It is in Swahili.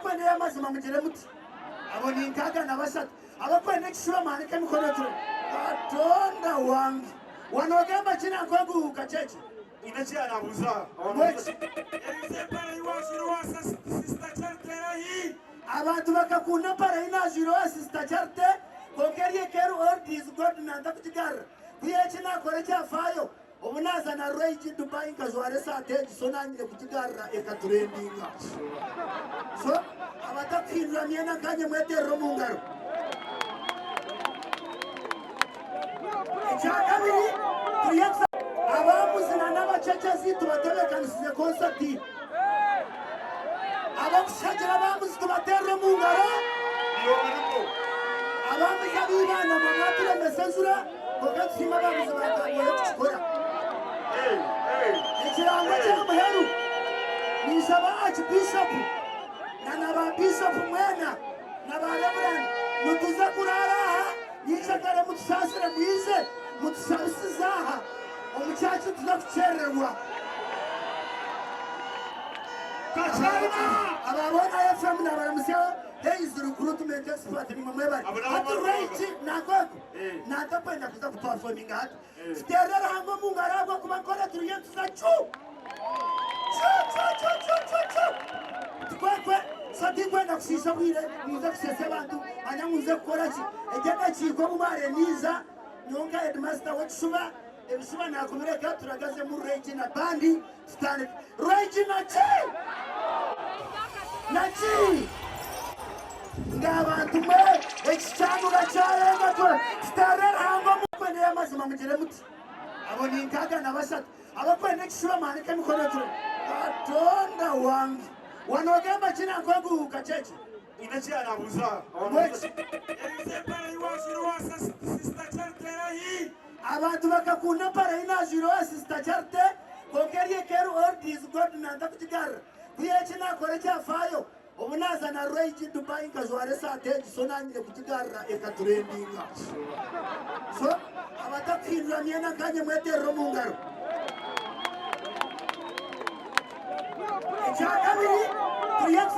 kwene y'amazima mugire muti abo ni inkaga na basatu abakwene kishura manike mikono turo atonda wangi wanogamba kina nkoguka cheche inachi anabuza abantu bakakunda para ina jiro sister charte kokeriye keru ordis god nanda kutigara kuyechi nakore cyafayo ubunaza na Rage Dubai nkazware sate sonanyire kutigara ekaturendinga so abatakwinjira myena kanye mwetero mu ngaro icyakabiri turiyatsa abamuzina n'abacecezi tubatebekanisize konsati abakushagira abamuzi tubatero mu ngaro abamuzi abibana mu mwatire mesenzura kogatsima abamuzi bakagoye kukikora ikirango cy'umuheru nisaba archbishop na bishop mwena na reverend mutuza kurara yishakare mutusasire mwize mutusabisizaha omucacu tuzakucererwa kacharina ababona FM na baramusya Days recruitment expert ni mwebari ati Rage nakoko natakwenda kuza kuperforming hati siterera hango mungaragwa kubakora turiyentu za chu tukwe sati kwenda kusisa bwire muze kusese abantu anyamuze gukora ki ejyaga kiko mubare niza nyonga headmaster w'Kishuba ebishuba nakomereka turagaze mu Rage na bandi stand Rage na chi ngabantu mwe ekicyanura cyarenga ko starera hango mukwene y'amazima mugire muti abo ni inkaga na basatu abakwene Kishura manike mikono turo atonda wangi wanogamba kina nkoguka cheche inachi anabuza abantu bakakunda para ina jiro sister charte kokeriye keru ordis god nanda kutigara kuyechi nakore cyafayo ubunaza na Rage Dubai nkazware sate sonanyire kutigara ekaturendinga so abatakwinjira myena kanye mwetero mu ngaro icyakabiri turiyatsa